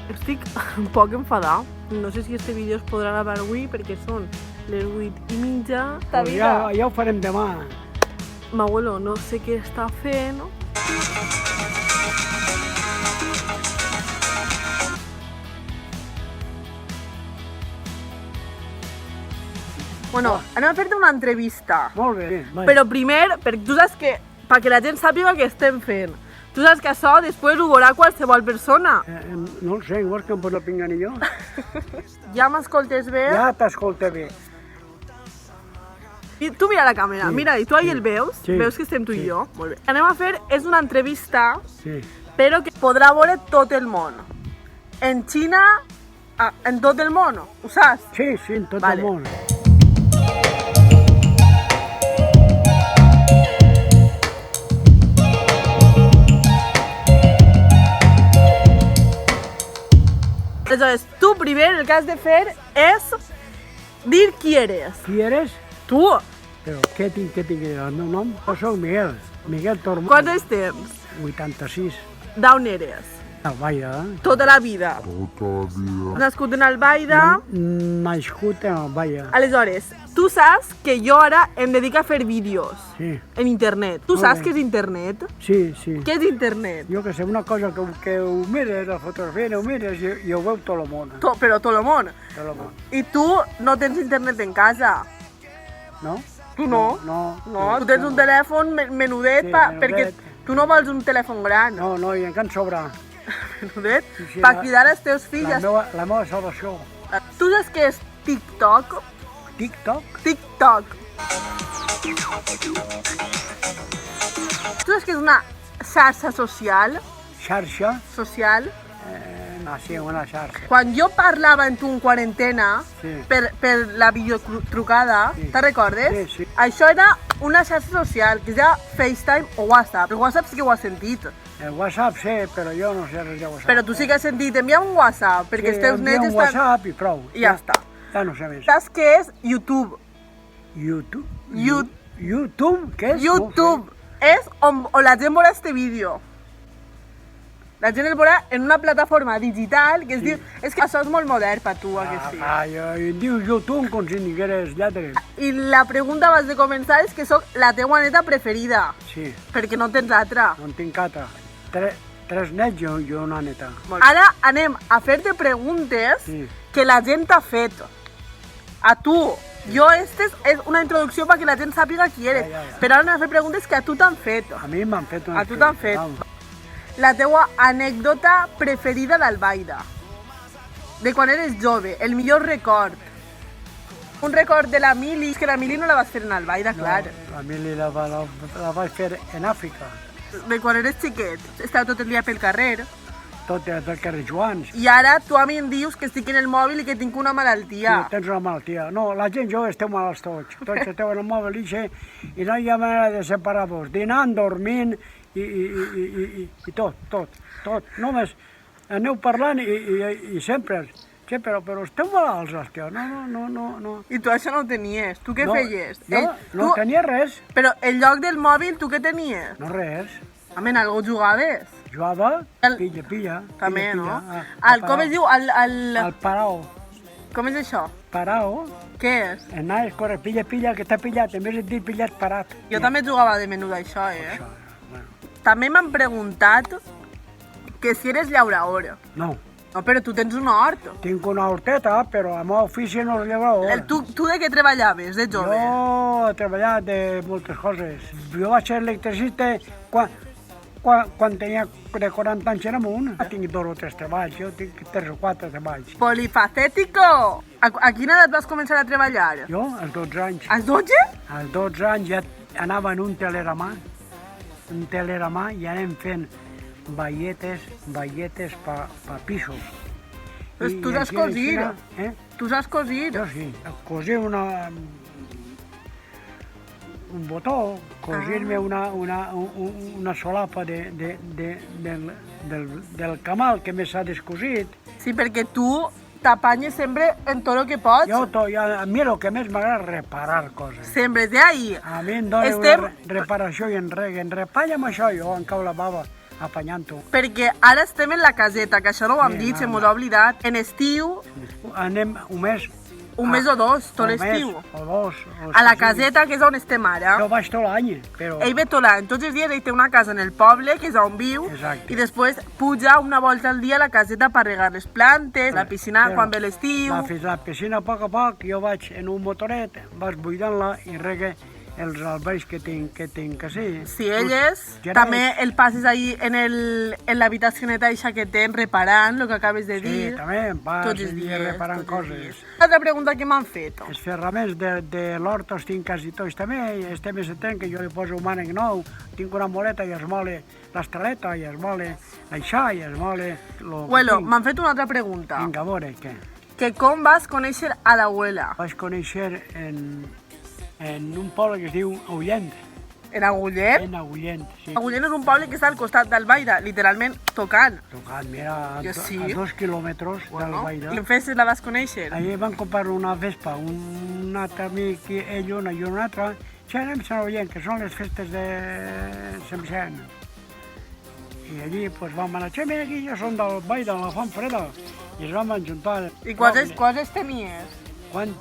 Estic un poc enfadada. No sé si este vídeo es podrà gravar avui perquè són les 8:30. Pues ja ho farem demà. M'abuelo no sé què està fent. Bueno, anem a fer-te una entrevista. Molt bé. Però primer, perquè tu saps que, perquè la gent sàpiga què estem fent. Tu saps que això després ho veurà qualsevol persona. No ho sé, vols que em poso el pinganillo? Ja m'escoltes bé? Ja t'escolta bé. I tu mira la càmera, Sí. mira, i tu ahí el veus? Sí. Veus que estem tu Sí. i jo? Molt bé. Anem a fer, és una entrevista, Sí. però que podrà veure tot el món. En Xina, en tot el món, ho saps? Sí, sí, en tot Vale. el món. Aleshores, tu primer el que has de fer és dir qui eres. Qui eres? Tu, Però què tinc que dir? El meu nom? Jo soc Miguel. Miguel Tormont. quants anys tens? 86. D'on eres? Albaida. Tota la vida. Has nascut en Albaida. Nascut a Albaida. Aleshores, tu saps que jo ara em dedico a fer vídeos Sí. en internet. Tu Molt saps bé. què és internet? Sí, sí. Què és internet? Jo que sé, una cosa que ho mires, la fotografia, ho mires i ho veu tot el món. Però tot el món. Tot el món. I tu no tens internet en casa. No? Tu no? No. Tu tens un telèfon menudet, Sí, perquè menudet. tu no vols un telèfon gran. No, i encara en sobra. Menudet? Sí, Per cridar als teus fills. La meva salvació. Tu saps què és TikTok? TikTok? TikTok. Tu saps què és una xarxa social? Xarxa? Sí, una xarxa. Quan jo parlava amb tu en quarantena, Sí. per la videotrucada, Sí. te'n recordes? Sí, sí. Això era una xarxa social que es deia FaceTime o WhatsApp. El WhatsApp sí que ho has sentit. El WhatsApp sí, però jo no sé res de WhatsApp. Però tu sí que has sentit, envia un WhatsApp, perquè els teus nets un estan... WhatsApp i prou. I ja està. Ja no sé més. Saps què és YouTube? YouTube? You- YouTube? Què és? YouTube és on la gent veurà este vídeo. La gent el veurà en una plataforma digital que es diu... És que això és molt modern per tu, que sí. Em dius YouTube com si digueres lletres. I la pregunta abans de començar és que sóc la teua neta preferida, Sí, perquè no tens altra. no en tinc altra. Tres nets i una neta. Ara anem a fer-te preguntes Sí. que la gent t'ha fet. A tu. Jo, esta és una introducció perquè la gent sàpiga qui eres. Ja. Però ara anem a fer preguntes que a tu t'han fet. A mi m'han fet una... A tu t'han fet. La teua anècdota preferida d'Albaida. De quan eres jove, el millor record. Un record de la mili, és que la mili no la vas fer en Albaida, clar. La mili la vaig fer en Àfrica. De quan eres xiquet, estava tot el dia pel carrer. Tot el carrer Joans. I ara tu a mi em dius que estic en el mòbil i que tinc una Sí, malaltia. tens una malaltia. No, la gent jove esteu malalts tots. Tots esteu en el mòbil i no hi ha manera de separar-vos. Dinant, dormint i tot. Només aneu parlant i sempre, però esteu malalts, hòstia. No. I tu això no ho tenies. Tu què feies? No tenia res. Però en lloc del mòbil, tu què tenies? No res. Home, en algú jugaves? Jugava, El- pilla. També, pilla, no? a Com es diu? El parao. Com és això? Parao. Què és? Anar a córrer, pilla, que t'ha pillat. En vez de dir pillat, parat. Jo també jugava de menut a això, Això, bueno. També m'han preguntat que si eres llaurador. No, No, però tu tens un hort. tinc una horteta, però el meu ofici no és llaurador. Tu de què treballaves, de jove? Jo he treballat de moltes coses. Jo vaig ser electricista quan tenia de 40 anys en amunt. Tinc 2 o 3 treballs, jo tinc 3 o 4 treballs. Polifacético! A quina edat vas començar a treballar? Jo, als 12 anys. Als 12? Als 12 anys ja anava en un teleramà, i anem fent bailletes pa pisos. Pues tu saps així, cosir. Tu saps cosir. Jo sí, cosir un botó, cosir-me una solapa del camal que més s'ha descosit. Sí, perquè tu t'apanyes sempre en tot el que pots. A mi el que més m'agrada és reparar coses. Sempre, de ahí. A mi em dona Estem- una reparació i en repalla amb això, jo em cau la bava. apanyant-ho. Perquè ara estem en la caseta, que això no ho hem dit, se m'ho ha oblidat. En estiu, Anem un mes. un mes o dos, tot l'estiu. O dos. A la caseta, que és on estem ara. Jo vaig tot l'any, però... Ell ve tot l'any, tots els dies ell té una casa en el poble, que és on viu, Exacte. i després puja una volta al dia a la caseta per regar les plantes, la piscina Però quan ve l'estiu... La piscina a poc, jo vaig en un motoret, vaig buidant-la i regue els albergs que tinc que Si elles, també el passes ahí en l'habitacioneta eixa que tens reparant, el que acabes de dir. Sí, també em vas Tots els dies, reparant tots els coses. dies. Altra pregunta que m'han fet. Els ferraments de l'hort els tinc quasi tots també, estem en setembre que jo li poso un mànec nou, tinc una moleta i es mole l'estraleta, i es mole l'aixà, i es mole... Bueno, m'han fet una altra pregunta. Vinga, a veure, què? Que com vas conèixer a l'abuela? Vaig conèixer en un poble que es diu Agullent. En Agullet? En Agullent, sí. Agullent és un poble que està al costat d'Albaida, literalment tocant. Tocant, mira, Jo sí. a 2 quilòmetres d'Albaida. I en festes la vas conèixer? Allí van comprar una vespa, un altre amic, ell una i un altre. Sí, anem a Sant Agullent, que són les festes de Sant Vicent. I allí pues, vam anar, che, mira aquí, jo som del Vall de la Font Freda. I es vam ajuntar. I quants tenies? Quan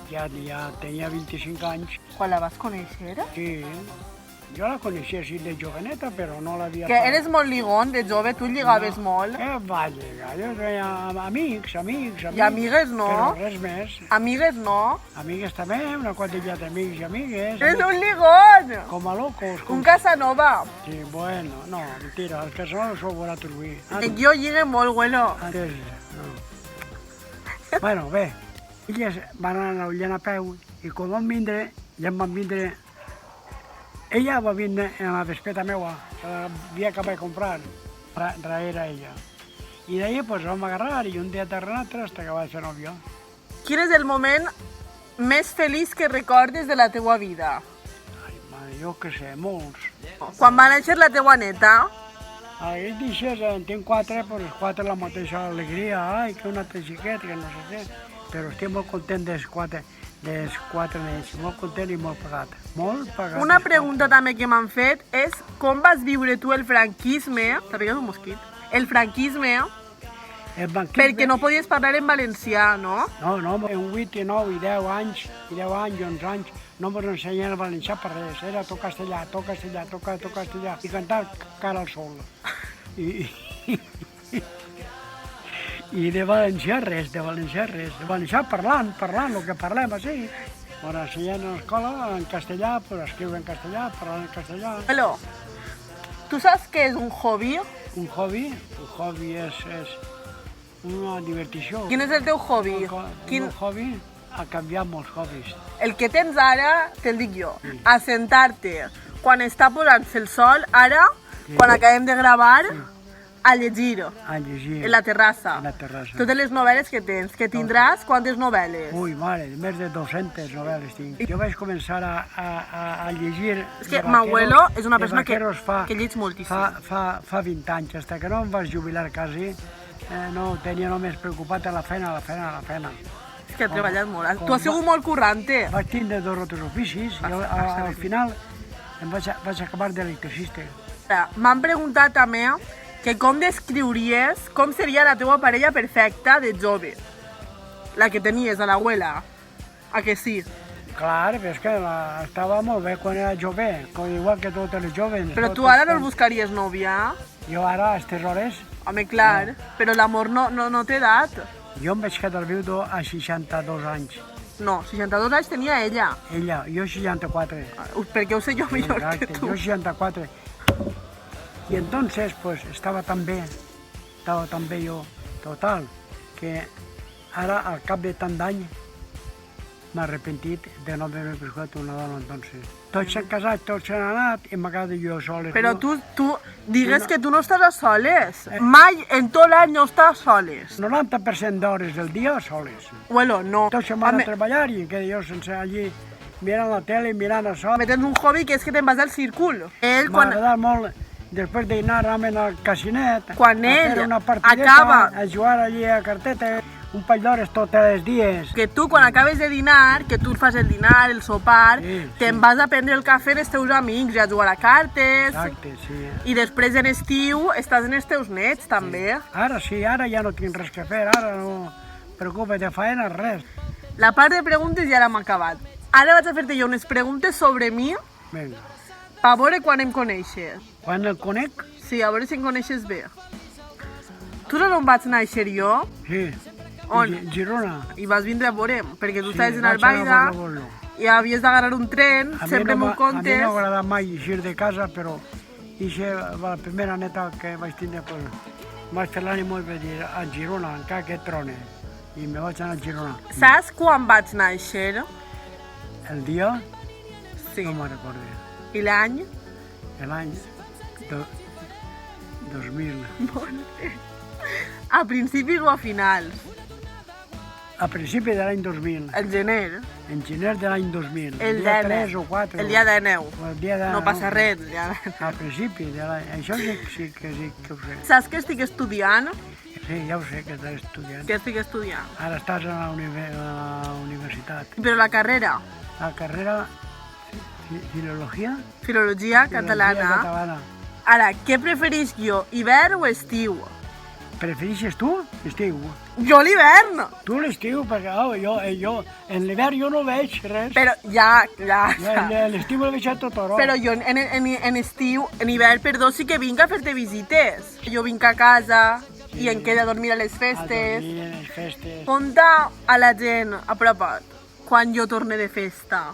ja tenia 25 anys, Quan la vas conèixer? sí. Jo la coneixia així de joveneta, però no l'havia... Que eres molt ligón, de jove, tu lligaves molt. Què va lligar? Jo tenia amics. I amigues no? Però res més. Amigues no? Amigues també, una quantilla d'amics i amigues. Eres un ligón! Com a locos. Un Casanova. Sí, bueno, no, mentira, els Casanovas sou vorat ruï. Jo lligue molt, bueno. Antes, no. Bueno, bé, elles van anar a Ullent a peu i quan van vindre, ja em van vindre... Ella va vindre en la vespeta meua, que havia acabat de comprar, darrere ella. I d'ahir pues, vam agarrar i un dia darrere l'altre fins que va ser nòvio. Quin és el moment més feliç que recordes de la teua vida? Ai, mare, jo què sé, molts. Quan va néixer la teua neta? Ells deixes, en tinc 4, però els 4 la mateixa alegria, ai, que un altre xiquet, que no sé què. Però estic molt content dels 4 nens, molt content i molt pagat. Molt pagat. Una pregunta també que m'han fet és com vas viure tu el franquisme, t'arrigues un mosquit, el franquisme, perquè no podies parlar en valencià, no? No, en 8 i 9 i 10 anys, 11 anys, no ens ensenyen el valencià per res, era tocar castellà, tocar castellà, i cantar cara al sol. I de valencià res, de valencià parlant, el que parlem així. Quan ensenyen a l'escola en castellà, pues escriuen en castellà, parlant en castellà. Hello, tu saps què és un hobby? Un hobby és una divertició. Quin és el teu hobby? Un hobby ha canviat molts hobbies. El que tens ara, te'l dic jo, assentar-te quan està posant-se el sol, ara, quan acabem de gravar, a llegir. A llegir. En la terrassa. En la terrassa. Totes les novel·les que tens, que tindràs, quantes novel·les? Ui, mare, més de 200 novel·les tinc. Jo vaig començar a llegir... És que m'abuelo és una persona que llig moltíssim. Fa 20 anys, fins que no em vaig jubilar quasi, no tenia només preocupat a la feina. És que ha treballat molt. Tu has sigut molt currante. Vaig tindre 2 o 3 oficis i al final em vaig acabar d'electricista. M'han preguntat també que com descriuries com seria la teua parella perfecta de jove? La que tenies, a l'abuela. A que sí? Clar, és que estava molt bé quan era jove, igual que totes les joves. Però tu ara no el buscaries nòvia? Jo ara, a aquestes hores... Home, clar, però l'amor no té edat. Jo em vaig quedar viudo a 62 anys. No, 62 anys tenia ella. Ella, jo 64. Perquè ho sé jo millor que tu. Jo 64. Y entonces, pues, estaba tan bé jo, total, que ara, al cap de tant d'any, m'he arrepentit de no haver buscat una dona entonces. Tots s'han casat, tots s'han anat i m'he quedat jo soles. Però tu digues que tu no estàs a soles. Mai en tot l'any no estàs soles. 90% d'hores del dia soles. Bueno, no. Tots se'n van a treballar i em quedo jo sense allí mirant la tele, mirant a sol. Tens un hobby que és que te'n vas al círcul. M'ha agradat molt. Després d'anar al casinet, quan a ell fer una partideta, acaba a jugar allí a carteta, un parell d'hores tots els dies. Que tu, quan acabes de dinar, que tu fas el dinar, el sopar, Sí, te'n vas a prendre el cafè amb els teus amics i a jugar a cartes. Exacte, sí. I després en estiu estàs amb els teus nets, també. Ara sí, ara ja no tinc res que fer, ara no preocupes de faena, res. La part de preguntes ja l'hem acabat. Ara vaig a fer-te jo unes preguntes sobre mi Vinga. per veure quan em coneixes. Quan el conec? Sí, a veure si em coneixes bé. Tu saps on vaig néixer jo? Sí. On? Girona. I vas vindre a veure'm, perquè tu Sí, estaves en vaig anar a Albaida veure-lo. i havies d'agarrar un tren, sempre m'ho A mi contes. no m'agrada mai eixir de casa, però la primera neta que vaig tindre, pues, vaig fer l'ànimo i vaig dir a Girona, encara que trone. I me vaig anar a Girona. Saps quan vaig néixer? El dia, Sí. no me'n recordo, I l'any? l'any 2000. A principis o a finals? A principi de l'any 2000, El gener. en gener de l'any 2000. El dia 10. 3 o 4. El dia de neu. O el dia de... No passa res. el dia de- A principi de l'any... Això sí que ho sé. Saps que estic estudiant? Sí, ja ho sé, que estàs estudiant. Que estic estudiant. Ara estàs a la universitat. Però la carrera, La carrera filologia? filologia Filologia catalana. catalana. Ara, què preferís jo, hivern o estiu? Preferixes tu? Estiu. Jo l'hivern! Tu l'estiu, perquè jo en l'hivern jo no veig res. Però ja. L'estiu el veig a tot hora. Però jo en estiu, en hivern, perdó, sí que vinc a fer-te visites. Jo vinc a casa i em quedo a dormir a les festes. A dormir en les festes. Conta a la gent, apropa't, quan jo torne de festa,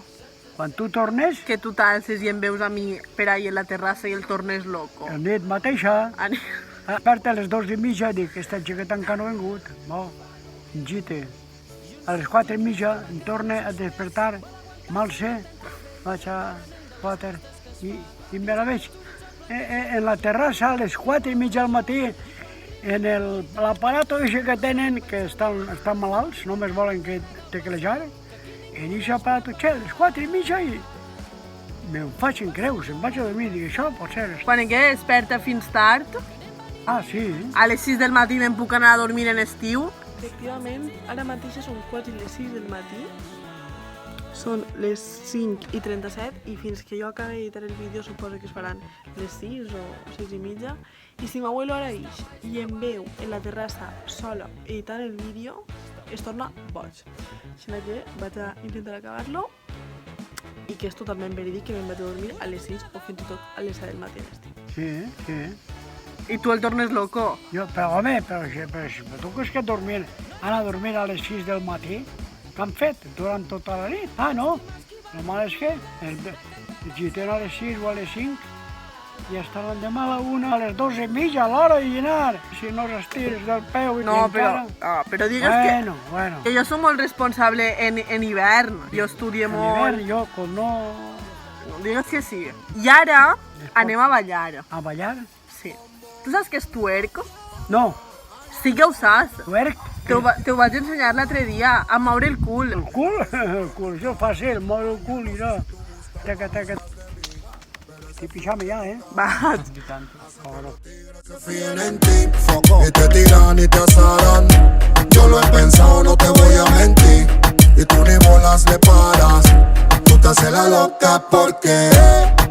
Quan tu tornes, que tu t'alces i em veus a mi per ahí en la terrassa i el tornes loco. el nit mateixa, Ani- aparte a les 2:30, dic, aquesta xiqueta encara no ha vingut. Bo, engite. A les 4:30 em torne a despertar, m'alce, vaig a water i me la veig en la terrassa a les 4:30 del matí, en l'aparato que tenen, que estan malalts, només volen que teclejar, en aquest aparato, a les 4:30 i me'n faig en creus, em vaig a dormir, dic, això pot ser. Quan em quedé desperta fins tard, Ah, sí? a les 6 del matí me'n puc anar a dormir en estiu. Efectivament, ara mateix són 4 i les 6 del matí. Són les 5:37 i fins que jo acabi d'editar el vídeo suposo que es faran les 6 o 6:30. I si m'abuelo ara ix i em veu en la terrassa sola editant el vídeo, es torna boig. Així que vaig a intentar acabar-lo i que és totalment verídic que me'n vaig a dormir a les 6 o fins i tot a les 7 del matí a l'estiu. Sí, sí. I tu el tornes loco. Jo, però home, però tu creus que anar a dormir a les 6 del matí? Què han fet durant tota la nit? Ah, no. Normal és que el giten a les 6 o a les 5 i estan l'endemà a la 1, a les 12:30 a l'hora de dinar. Si no s'estires del peu i No, que encara... però digues Bueno, que jo soc molt responsable en hivern. Jo estudio en molt. hivern jo, com no... Digues que sí. I ara anem a ballar. A ballar? Sí. Tu saps què és tuerco? No, Sí que ho saps. tuerc. Te ho vaig ensenyar l'altre dia, a moure el cul. El cul? El cul, això fàcil, moure el cul i no. Taca. Estic pixant ja, Vaig. Confíen en ti, y te tiran y te asaran. Yo lo he pensado, no te voy a mentir. Y tú ni bolas le paras. Tú te haces la loca porque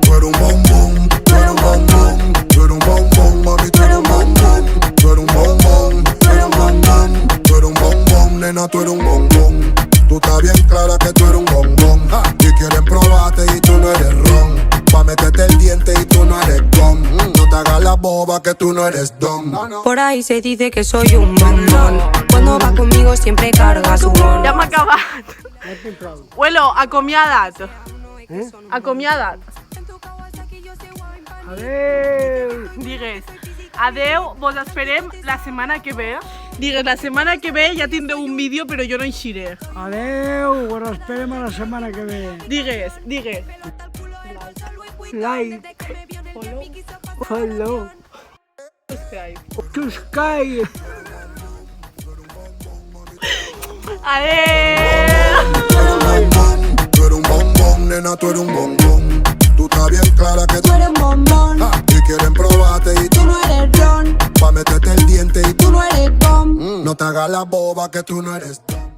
tú eres un bombón, tú eres un bombón, tú eres un bombón, mami, tú eres un bombón, tú eres un bombón, tú eres un bombón, tú eres un bombón, nena, tú eres un bombón. Tú estás bien clara que tú eres un bombón. Y quieren probarte y tú no eres ron. Pa' meterte el diente y tú no eres gom. No te hagas la boba que tú no eres don. Por ahí se dice que soy un bombón. Cuando va conmigo siempre carga su bon. Ja hem acabat. Huelo, acomiada't. Acomiada't. Adéu! Digues, adeu, vos esperem la setmana que ve. Digues, la setmana que ve ja tindreu un vídeo, però jo no eixiré. Adéu! Us esperem a la setmana que ve. Digues. Like, follow, subscribe. Adeu. Tú eres un bombón, nena, tú eres un bombón. Tú estás bien clara que Tú eres un bombón, y quieren probarte y tú no eres ron, pa' meterte el diente y tú no eres bomb. no te hagas haga la boba que tú no eres tan.